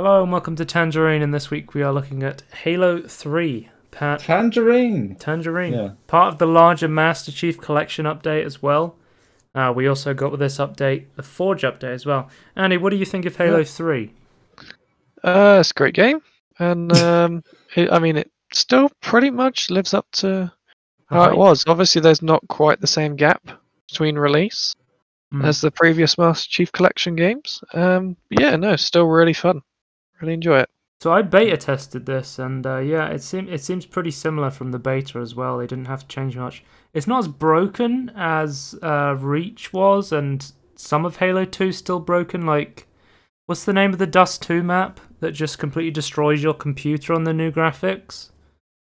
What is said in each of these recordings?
Hello and welcome to Tangerine, and this week we are looking at Halo 3. Tangerine! Tangerine. Yeah. Part of the larger Master Chief Collection update as well. We also got with this update the Forge update as well. Andy, what do you think of Halo 3? It's a great game, and it still pretty much lives up to how it was. Obviously, there's not quite the same gap between release as the previous Master Chief Collection games. Yeah, no, still really fun. Really enjoy it. So I beta tested this, and yeah, it seems pretty similar from the beta as well. They didn't have to change much. It's not as broken as Reach was, and some of Halo 2 still broken. Like, what's the name of the Dust 2 map that just completely destroys your computer on the new graphics?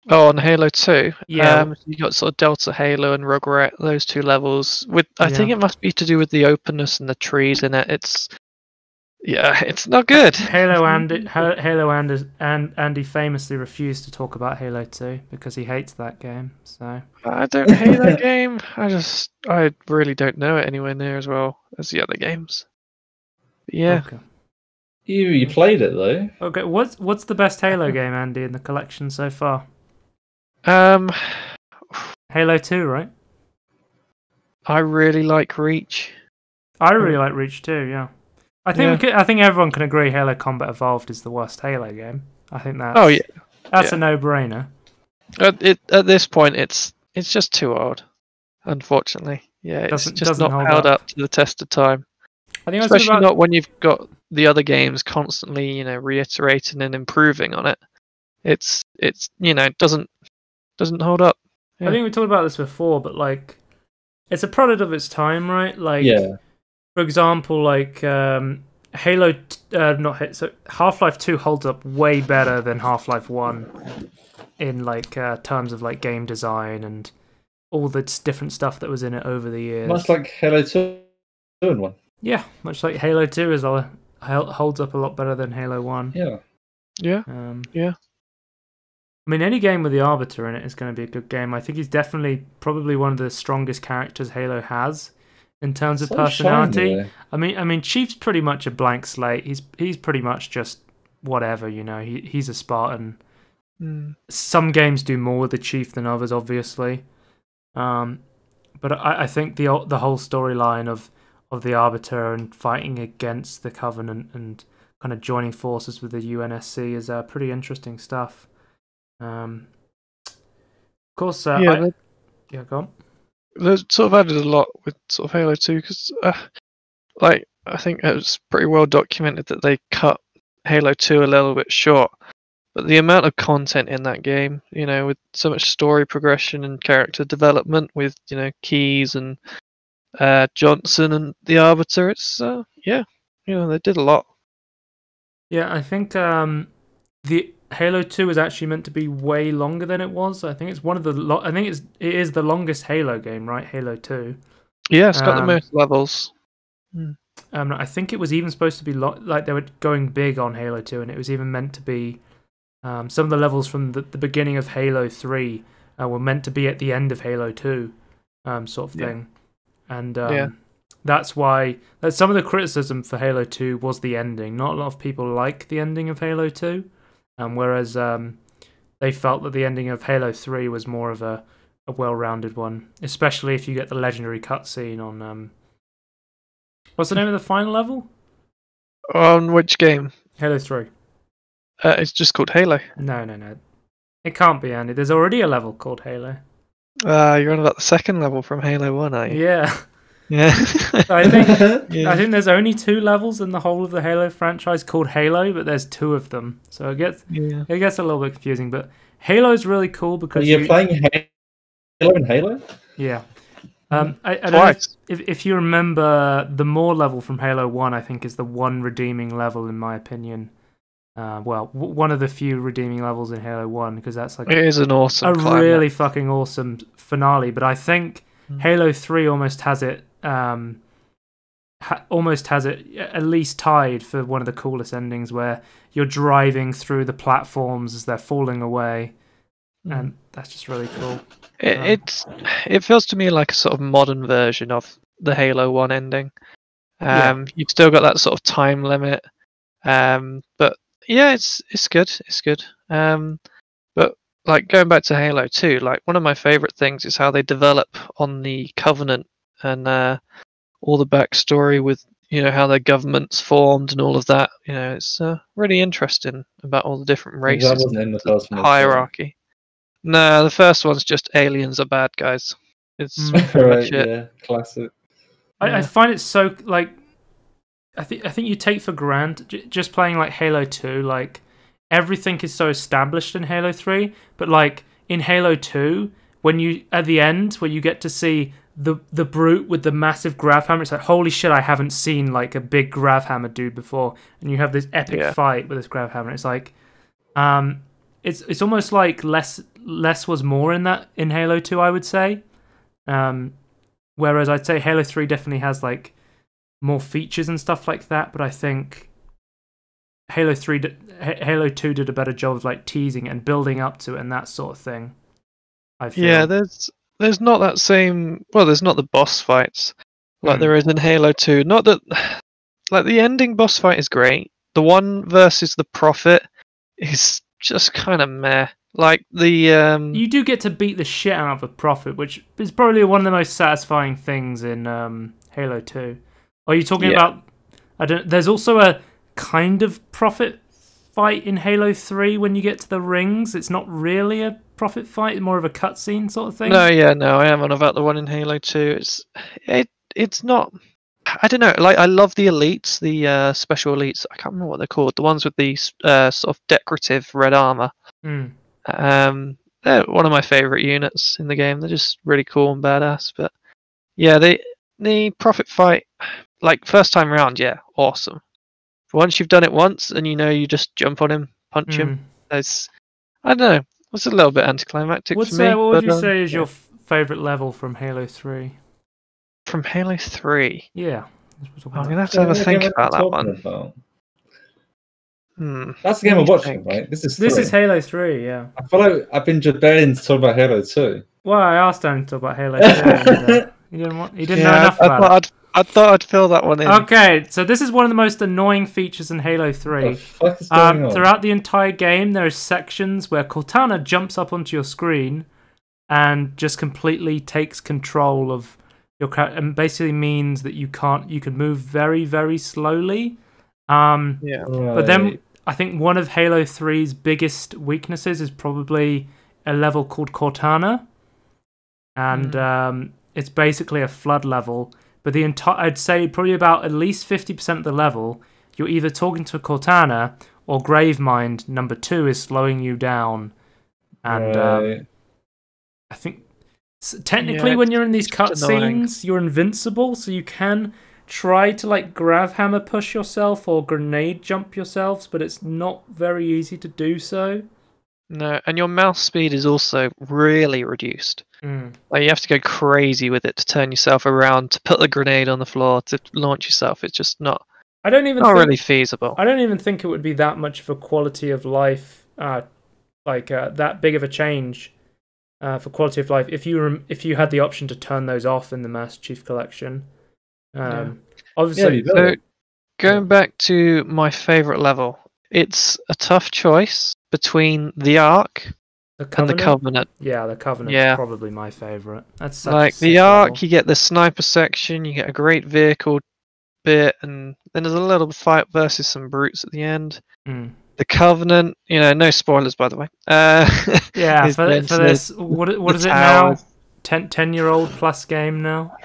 Oh, on Halo 2, yeah, you got sort of Delta Halo and Regret, those two levels. I think it must be to do with the openness and the trees in it. It's not good. Andy famously refused to talk about Halo 2 because he hates that game. So I don't hate that game. I really don't know it anywhere near as well as the other games. But yeah. Okay. You played it though. Okay, what's the best Halo game, Andy, in the collection so far? Halo 2, right? I really like Reach. I really like Reach too. Yeah. I think everyone can agree Halo Combat Evolved is the worst Halo game. I think that's a no-brainer. At this point, it's just too old. Unfortunately, it's just not held up to the test of time. I think especially not when you've got the other games constantly, reiterating and improving on it. It's doesn't hold up. Yeah. I think we talked about this before, but like, it's a product of its time, right? Like, for example, like Half-Life 2 holds up way better than Half-Life 1 in like terms of like game design and all the different stuff that was in it over the years. Much like Halo 2 and 1. Yeah, much like Halo 2 holds up a lot better than Halo 1. Yeah. Yeah. I mean, any game with the Arbiter in it is going to be a good game. I think he's probably one of the strongest characters Halo has in terms of personality. Shiny, I mean, Chief's pretty much a blank slate. He's pretty much just whatever, He's a Spartan. Some games do more with the Chief than others, obviously. But I think the whole storyline of the Arbiter and fighting against the Covenant and kind of joining forces with the UNSC is pretty interesting stuff. Of course, go on. They've sort of added a lot with sort of Halo 2 because, I think it was pretty well documented that they cut Halo 2 a little bit short. But the amount of content in that game, with so much story progression and character development with, Keyes and Johnson and the Arbiter, it's they did a lot. Yeah, I think the Halo 2 is actually meant to be way longer than it was. I think it's one of the it is the longest Halo game, right? Halo 2. Yeah, it's got the most levels. I think it was even supposed to be like they were going big on Halo 2, and it was even meant to be some of the levels from the beginning of Halo 3 were meant to be at the end of Halo 2, sort of thing. And that's why some of the criticism for Halo 2 was the ending. Not a lot of people like the ending of Halo 2. Whereas they felt that the ending of Halo 3 was more of a well-rounded one, especially if you get the legendary cutscene on... what's the name of the final level? On which game? Halo 3. It's just called Halo. No. It can't be, Andy. There's already a level called Halo. You're on about the second level from Halo 1, are you? Yeah. Yeah. I think there's only 2 levels in the whole of the Halo franchise called Halo, but there's 2 of them, so it gets a little bit confusing. But Halo's really cool because you're playing Halo and Halo. Yeah. I don't know if you remember the Moore level from Halo 1. I think is the one redeeming level in my opinion. One of the few redeeming levels in Halo 1 because that's like it is an awesome, really fucking awesome finale. But I think Halo 3 almost has it at least tied for one of the coolest endings, where you're driving through the platforms as they're falling away, and that's just really cool. It feels to me like a sort of modern version of the Halo 1 ending. You've still got that sort of time limit, but Yeah, it's good. It's good. But like going back to Halo 2, like one of my favorite things is how they develop on the Covenant and all the backstory with how their government's formed and all of that. It's really interesting about all the different Maybe that races, wasn't in the the first one as well. hierarchy. No, the first one's just aliens are bad guys. It's pretty much Right, it. yeah, classic. I Yeah. find it so like I think you take for granted just playing like Halo 2, like everything is so established in Halo 3, but like in Halo 2, when you at the end where you get to see the brute with the massive grav hammer, it's like holy shit, I haven't seen like a big grav hammer dude before, and you have this epic Yeah. fight with this grav hammer. It's like it's almost like less was more in Halo 2, I would say. Whereas I'd say Halo 3 definitely has like more features and stuff like that, but I think Halo 2 did a better job of like teasing and building up to it and that sort of thing. I feel. Yeah, there's not that same. Well, there's not the boss fights like there is in Halo 2. Not that, like the ending boss fight is great. The one versus the Prophet is just kind of meh. Like the You do get to beat the shit out of a Prophet, which is probably one of the most satisfying things in Halo 2. Are you talking about? There's also a kind of Prophet fight in Halo 3 when you get to the rings. It's not really a Prophet fight; it's more of a cutscene sort of thing. No, I am on about the one in Halo 2. It's not. I don't know. Like I love the elites, the special elites. I can't remember what they're called. The ones with the sort of decorative red armor. They're one of my favorite units in the game. They're just really cool and badass. But yeah, the Prophet fight, like first time around, yeah, awesome. But once you've done it once and you just jump on him, punch him. I don't know. It's a little bit anticlimactic for me. What would you say is your favorite level from Halo 3? From Halo 3? Yeah. I'm going to have to have a think about that one. That's the game I'm watching, right? This is Halo 3, yeah. I feel like I've been debating to talk about Halo 2. Well, I asked Dan to talk about Halo 2. And, he didn't know enough about it. I thought I'd fill that one in. Okay, so this is one of the most annoying features in Halo 3. What the fuck is going on? Throughout the entire game, there are sections where Cortana jumps up onto your screen and just completely takes control of your character, and basically means that you can move very, very slowly. Yeah. But then I think one of Halo 3's biggest weaknesses is probably a level called Cortana, and it's basically a flood level. But I'd say probably about at least 50% of the level, you're either talking to Cortana or Gravemind number 2 is slowing you down. And I think technically when you're in these cutscenes, you're invincible, so you can try to like grav hammer push yourself or grenade jump yourselves, but it's not very easy to do so. No, and your mouse speed is also really reduced. Like you have to go crazy with it to turn yourself around, to put the grenade on the floor, to launch yourself. It's just not. Really feasible. I don't even think it would be that much of a quality of life, that big of a change for quality of life if you had the option to turn those off in the Master Chief Collection. Obviously, so going back to my favorite level, it's a tough choice between the Ark and the Covenant. Yeah, the Covenant's probably my favorite. That's like the Ark, you get the sniper section, you get a great vehicle bit, and then there's a little fight versus some brutes at the end. The Covenant, no spoilers by the way. Yeah, for this, what is it now? 10-year-old plus game now.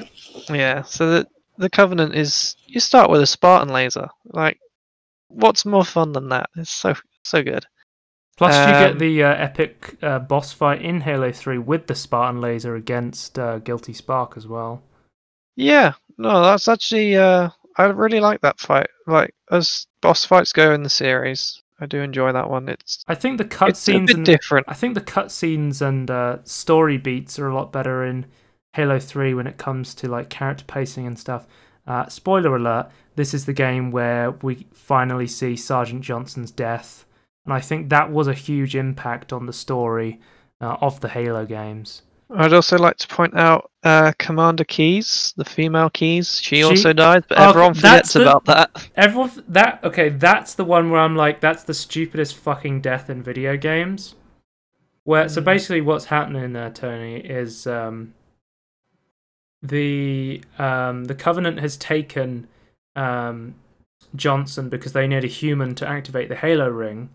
Yeah, so the Covenant is, you start with a Spartan laser. Like, what's more fun than that? It's so good. Plus, you get the epic boss fight in Halo 3 with the Spartan laser against Guilty Spark as well. Yeah, no, that's actually I really like that fight. Like as boss fights go in the series, I do enjoy that one. I think the cutscenes a bit different. I think the cutscenes and story beats are a lot better in Halo 3 when it comes to like character pacing and stuff. Spoiler alert: this is the game where we finally see Sergeant Johnson's death. And I think that was a huge impact on the story of the Halo games. I'd also like to point out Commander Keys, the female Keys. She also died, but everyone forgets about that. That's the one where I'm like, that's the stupidest fucking death in video games. So basically, what's happening there, Tony, is the Covenant has taken Johnson because they need a human to activate the Halo ring.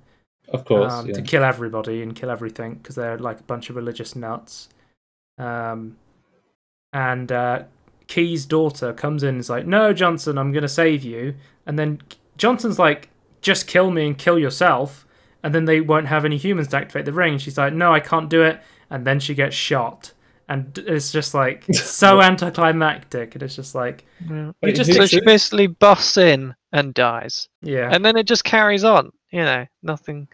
Of course, to kill everybody and kill everything because they're like a bunch of religious nuts. And Key's daughter comes in and is like, "No, Johnson, I'm gonna save you." And then Johnson's like, "Just kill me and kill yourself." And then they won't have any humans to activate the ring. And she's like, "No, I can't do it." And then she gets shot. And it's just like so anticlimactic. And it's just like, so she basically busts in and dies. Yeah. And then it just carries on. Nothing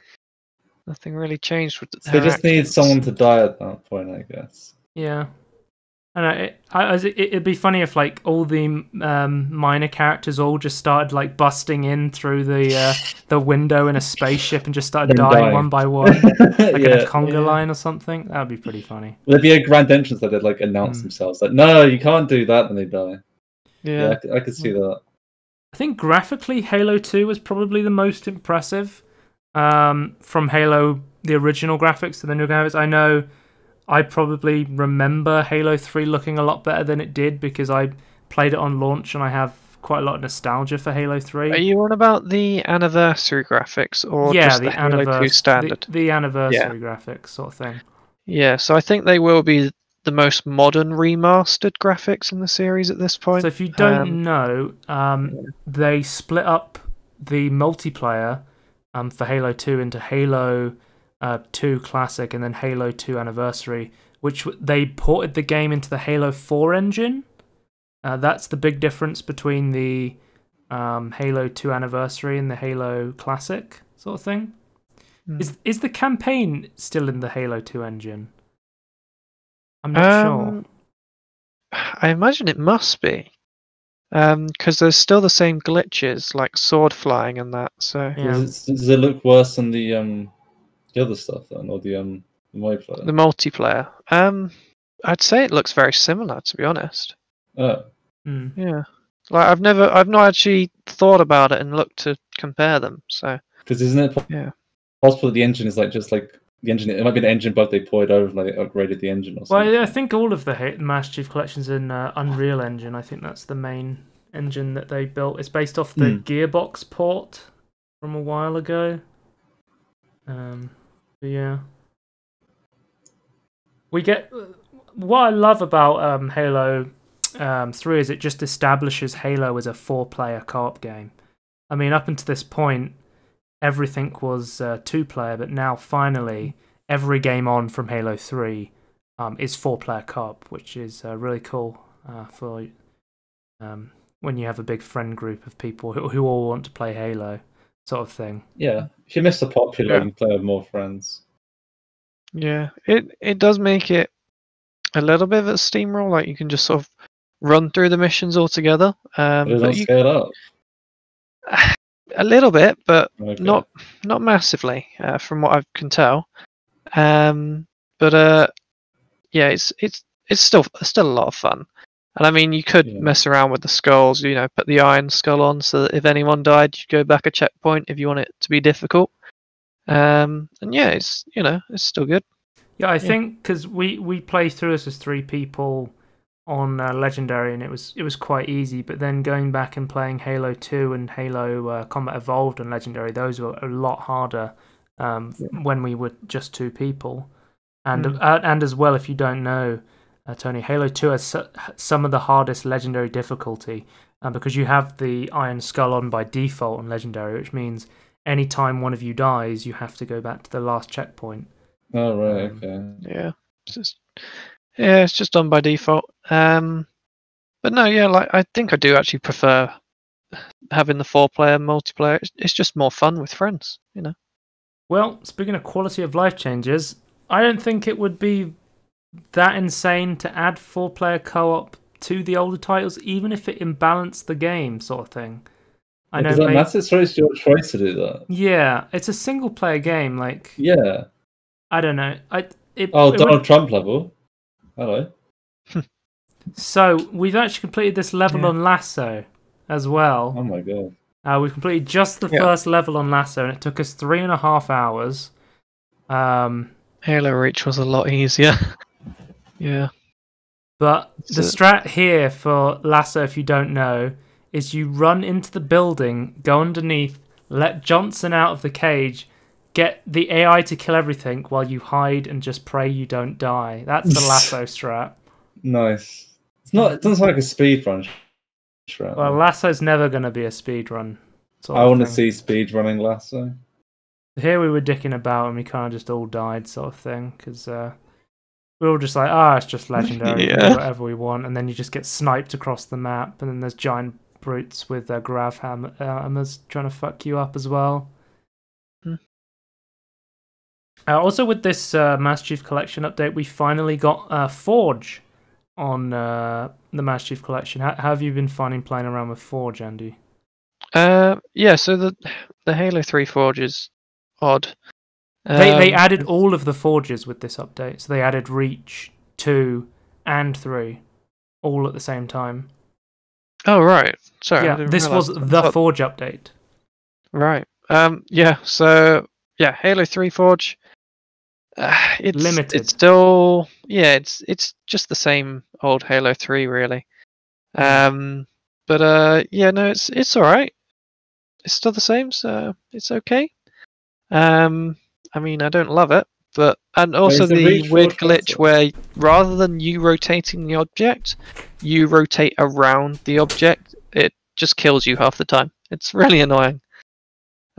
really changed with they just need someone to die at that point, I guess. Yeah. And it'd be funny if like all the minor characters all just started like busting in through the window in a spaceship and just started dying one by one, like in a conga line or something. That would be pretty funny. There'd be a grand entrance that they'd like announce themselves like, "No, you can't do that," and they die. Yeah, I could see that. I think graphically, Halo 2 was probably the most impressive from Halo, the original graphics to the new graphics. I know I probably remember Halo 3 looking a lot better than it did because I played it on launch and I have quite a lot of nostalgia for Halo 3. Are you on about the anniversary graphics or just the Halo 2 standard? The anniversary graphics sort of thing. Yeah, so I think they will be the most modern remastered graphics in the series at this point. So if you don't know, they split up the multiplayer for Halo 2 into Halo 2 Classic and then Halo 2 Anniversary, which they ported the game into the Halo 4 engine. That's the big difference between the Halo 2 Anniversary and the Halo Classic sort of thing. Is the campaign still in the Halo 2 engine? I'm not sure. I imagine it must be. Because there's still the same glitches, like sword flying and that. So does it look worse than the other stuff then, or the multiplayer? The multiplayer. I'd say it looks very similar, to be honest. Oh. Yeah. Like I've not actually thought about it and looked to compare them. So. Because isn't it possible that the engine is like just like the engine? It might be an engine bug they poured over, like upgraded the engine or something. Well, I think all of the Master Chief Collection's in Unreal Engine. I think that's the main engine that they built. It's based off the Gearbox port from a while ago. But yeah, we get what I love about Halo 3 is it just establishes Halo as a 4-player co-op game. I mean, up until this point, everything was 2-player, but now finally, every game on from Halo 3 is 4-player co-op, which is really cool for when you have a big friend group of people who all want to play Halo, sort of thing. Yeah, if you miss the popular, you can play with more friends. Yeah, it does make it a little bit of a steamroll. Like you can just sort of run through the missions all together. But it doesn't scale up. A little bit, but not massively, from what I can tell. But yeah, it's still a lot of fun. And I mean, you could mess around with the skulls. Put the iron skull on so that if anyone died, you go back a checkpoint if you want it to be difficult. And yeah, it's still good. Yeah, I think because we play through this as 3 people on Legendary, and it was quite easy. But then going back and playing Halo 2 and Halo Combat Evolved on Legendary, those were a lot harder when we were just 2 people. And as well, if you don't know, Tony, Halo 2 has some of the hardest Legendary difficulty because you have the Iron Skull on by default on Legendary, which means anytime one of you dies, you have to go back to the last checkpoint. Oh, right, okay. Yeah. It's just done by default. But no, yeah, like I think I do actually prefer having the 4-player multiplayer. It's just more fun with friends, Well, speaking of quality of life changes, I don't think it would be that insane to add 4-player co-op to the older titles, even if it imbalanced the game, sort of thing. I know that's it's your choice to do that. Yeah, it's a single-player game. Like, yeah, I don't know. Donald Trump level. Hello. So we've actually completed this level on Lasso as well. Oh my god. We've completed just the first level on Lasso, and it took us 3.5 hours. Halo Reach was a lot easier. Yeah. But the strat here for Lasso, if you don't know, is you run into the building, go underneath, let Johnson out of the cage, get the AI to kill everything while you hide and just pray you don't die. That's the Lasso strat. Nice. It's not. It doesn't sound like a speedrun strat. Well, Lasso's never going to be a speedrun. I want to see speedrunning Lasso. Here we were dicking about and we kind of just all died, sort of thing, because we were all just like, it's just legendary, we can do whatever we want, and then you just get sniped across the map, and then there's giant brutes with grav hammers trying to fuck you up as well. Also, with this Master Chief Collection update, we finally got Forge on the Master Chief Collection. How have you been finding playing around with Forge, Andy? Yeah, so the Halo 3 Forge is odd. They added all of the Forges with this update. So they added Reach, 2, and 3, all at the same time. Oh, right. Sorry. Yeah, this was the Forge update. Right. Yeah, so, yeah, Halo 3 Forge. It's limited. It's still, it's just the same old Halo 3, really. But yeah, no, it's all right. It's still the same, so it's okay. I mean, I don't love it, and also the weird glitch where rather than you rotating the object, you rotate around the object. It just kills you half the time. It's really annoying.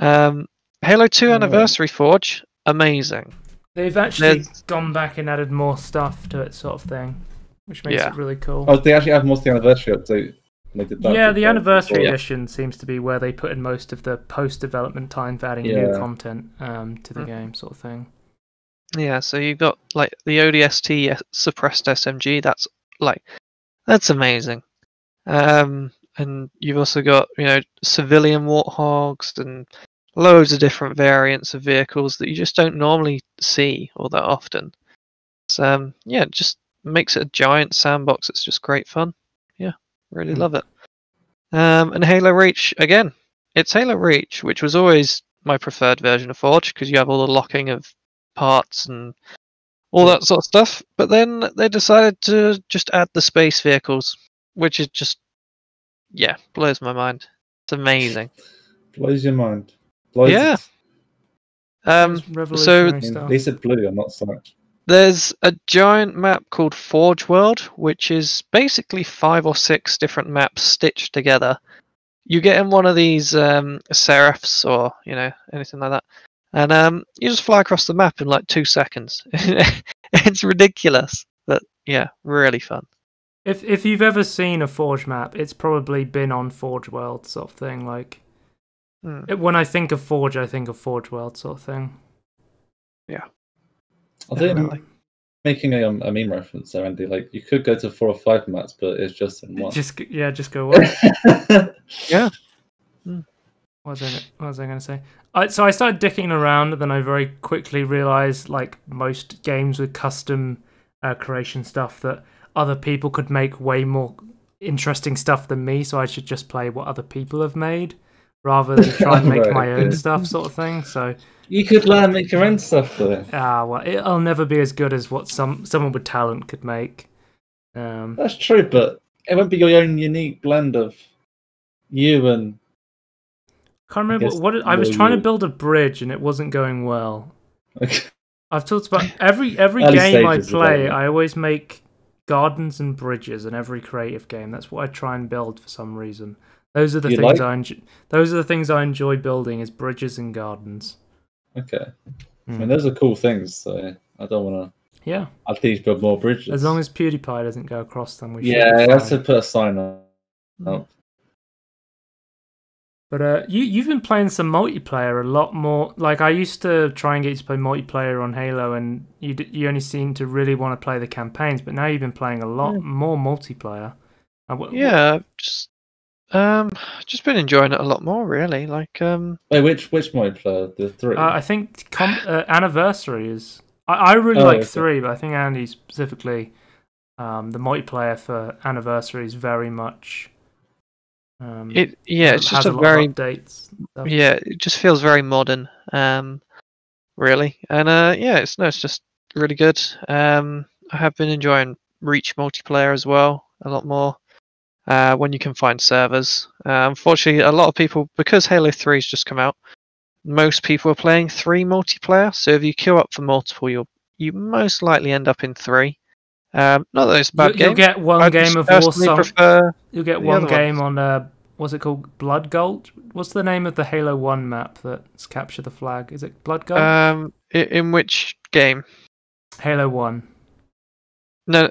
Halo 2 Anniversary Forge, amazing. They've actually gone back and added more stuff to it, sort of thing, which makes it really cool. Oh, they actually have more to the anniversary update. Yeah, the anniversary edition seems to be where they put in most of the post-development time for adding new content to the game, sort of thing. Yeah, so you've got like the ODST suppressed SMG. That's amazing. And you've also got civilian warthogs and loads of different variants of vehicles that you just don't normally see all that often. So yeah, it just makes it a giant sandbox. It's just great fun. Really love it. And Halo Reach, again, it's Halo Reach, which was always my preferred version of Forge, because you have all the locking of parts and all that sort of stuff. But then they decided to just add the space vehicles, which is just, blows my mind. It's amazing. Blows your mind. So they said blue, I'm not sorry. There's a giant map called Forge World, which is basically 5 or 6 different maps stitched together. You get in one of these Seraphs or anything like that, and you just fly across the map in like 2 seconds. It's ridiculous, but yeah, really fun. If you've ever seen a Forge map, it's probably been on Forge World, sort of thing. Like when I think of Forge World, sort of thing. Yeah. I think making a meme reference there, Andy. Like you could go to 4 or 5 maps, but it's just in one. Just go one. Yeah. What was I going to say? So I started dicking around, and then I very quickly realized, like most games with custom creation stuff, that other people could make way more interesting stuff than me. So I should just play what other people have made, rather than try and make my own stuff, sort of thing. So. You could learn make your own stuff though. Well, it'll never be as good as what someone with talent could make. That's true, but it won't be your own unique blend of you and. Can't remember I was trying to build a bridge and it wasn't going well. Okay. I've talked about every game I play. I always make gardens and bridges in every creative game. That's what I try and build for some reason. Those are the things Those are the things I enjoy building: is bridges and gardens. Okay. I mean, those are cool things, so I don't want to. Yeah. I'll teach build more bridges. As long as PewDiePie doesn't go across them, we should. Yeah, that's to put a sign up. But you've been playing some multiplayer a lot more. Like I used to try and get you to play multiplayer on Halo, and you only seem to really want to play the campaigns. But now you've been playing a lot more multiplayer. Just been enjoying it a lot more, really. Like, Wait, which multiplayer? The 3? I think Anniversary is. I really like 3, but I think Andy specifically the multiplayer for Anniversary is very much. It's just has a lot very of updates. Stuff. it just feels very modern, really, and it's just really good. I have been enjoying Reach multiplayer as well a lot more when you can find servers. Unfortunately, a lot of people, because Halo 3 has just come out, most people are playing 3 multiplayer. So if you queue up for multiple, you most likely end up in 3. Not that it's a bad game. You'll get one I game just of personally Warsong. prefer You'll get the one other game ones. on what's it called? Blood Gulch? What's the name of the Halo 1 map that's Capture the Flag? Is it Blood Gulch? In which game? Halo 1. No,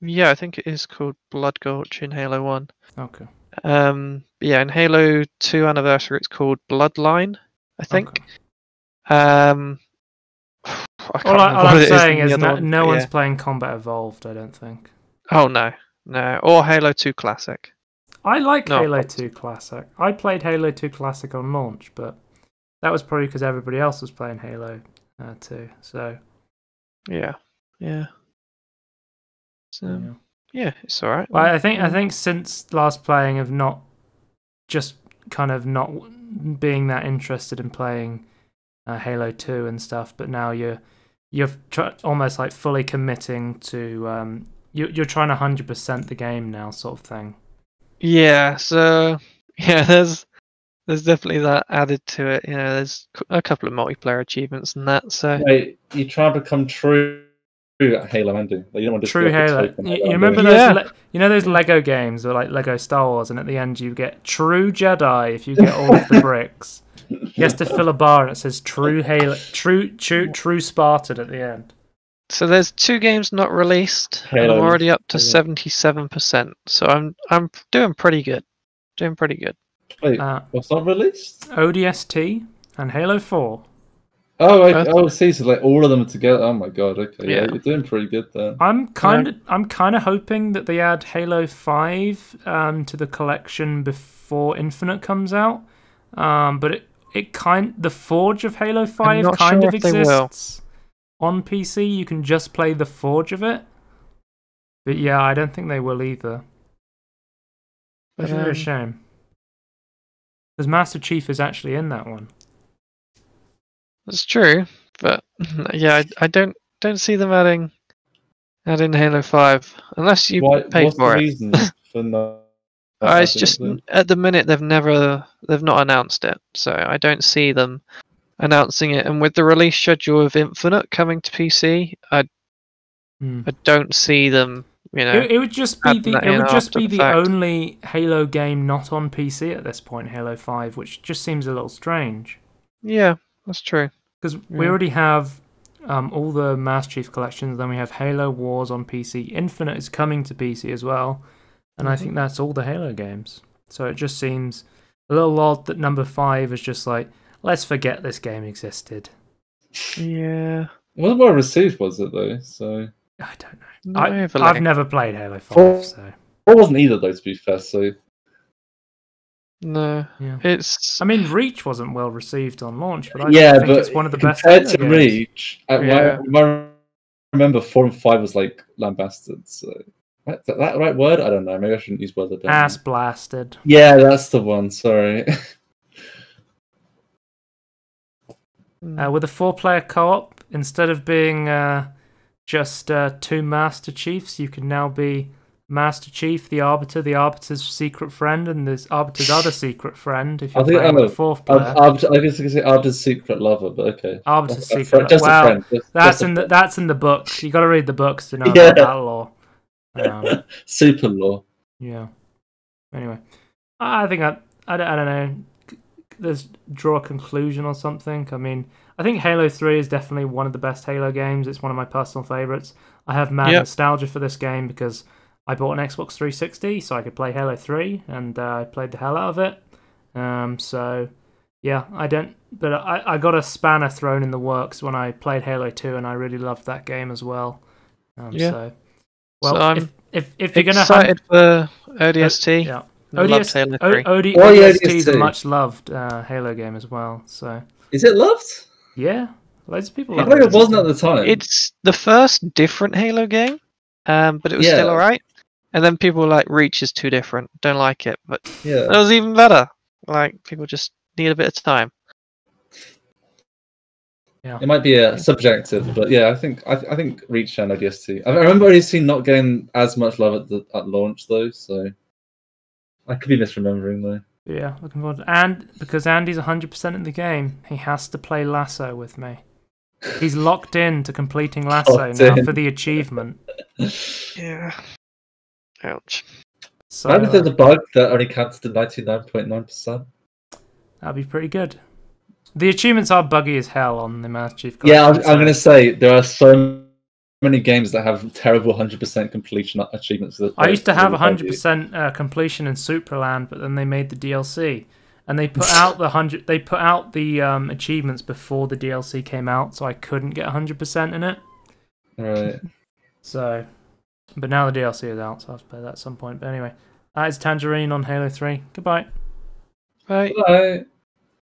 yeah, I think it is called Blood Gulch in Halo 1. Okay. Yeah, in Halo 2 Anniversary, it's called Bloodline, I think. Okay. I can't All remember I'm what it is saying in the is other ones, no but one's yeah. playing Combat Evolved, I don't think. Oh no, or Halo 2 Classic. I like No, Halo but- 2 Classic. I played Halo 2 Classic on launch, but that was probably because everybody else was playing Halo 2. So Yeah. So, yeah. it's all right. Well, I think since last playing of not just kind of not being that interested in playing Halo 2 and stuff, but now you're almost like fully committing to you're trying to 100% the game now, sort of thing. Yeah. So yeah, there's definitely that added to it. There's a couple of multiplayer achievements and that. So Wait, you try to become true at Halo ending. Like, you don't want to just True be like a Halo. token You Halo remember ending. those those Lego games or like Lego Star Wars, and at the end you get True Jedi if you get all of the bricks. You have to fill a bar and it says True Halo, True Spartan at the end. So there's 2 games not released, and I'm Halo. already up to 77%. So I'm doing pretty good. Wait, what's not released? ODST and Halo 4. Oh, see, so like all of them together. Oh my god. Okay, yeah, Yeah. you're doing pretty good then. I'm kind of hoping that they add Halo 5 to the collection before Infinite comes out. But the Forge of Halo 5 not kind sure of if they will. exists on PC. You can just play the Forge of it. But yeah, I don't think they will either. Which is a shame. Because Master Chief is actually in that one. That's true, but yeah, I don't see them adding Halo 5 unless you pay What's for the it. reason for not? It's just at the minute they've not announced it, so I don't see them announcing it. And with the release schedule of Infinite coming to PC, I don't see them. It would just be the fact. only Halo game not on PC at this point, Halo 5, which just seems a little strange. Yeah, that's true. Because we already have all the Master Chief collections, then we have Halo Wars on PC. Infinite is coming to PC as well, and I think that's all the Halo games. So it just seems a little odd that number 5 is just like, let's forget this game existed. Yeah. It wasn't well received, was it though? So I don't know. I've never played Halo 5, so it wasn't either though, to be fair. So no, yeah. It's. I mean, Reach wasn't well received on launch, but I think it's one of the best compared Halo to games. Reach. I remember 4 and 5 was like lambasted. So is that the right word? I don't know. Maybe I shouldn't use words. Ass blasted. Yeah, that's the one. Sorry. With a 4-player co-op, instead of being just 2 Master Chiefs, you can now be Master Chief, the Arbiter's secret friend, and there's Arbiter's other secret friend if you're playing with a 4th player. I was going to say Arbiter's secret lover, but okay. Arbiter's secret just well, a friend. That's in the books. You got to read the books to know about that lore. Super lore. Yeah. Anyway, I think I don't know. Let's draw a conclusion or something. I mean, I think Halo 3 is definitely one of the best Halo games. It's one of my personal favorites. I have mad nostalgia for this game because I bought an Xbox 360 so I could play Halo 3, and I played the hell out of it. So yeah, I got a spanner thrown in the works when I played Halo 2, and I really loved that game as well. So I'm if you're gonna excited for ODST. Yeah. ODST is a much loved Halo game as well. So is it loved? Yeah, loads of people. I thought it wasn't at the time. It's the first different Halo game. but it was still alright. And then people were like, Reach is too different, don't like it. But Yeah, it was even better. Like, people just need a bit of time. Yeah, it might be subjective, but yeah, I think Reach and ODST. I remember ODST not getting as much love at launch though, so I could be misremembering though. yeah, looking forward. And because Andy's 100% in the game, he has to play Lasso with me. He's locked in to completing Lasso now for the achievement. Yeah. Ouch. So Maybe there's a bug that only counts to 99.9%. that'd be pretty good. The achievements are buggy as hell on the Master Chief Yeah, Collection. I'm going to say there are so many games that have terrible 100% completion achievements. I used to have 100% completion in Supraland, but then they made the DLC, and they put out the achievements before the DLC came out, so I couldn't get 100% in it. Right. So, but now the DLC is out, so I'll have to play that at some point. But anyway, that is Tangerine on Halo 3. Goodbye. Bye. Bye.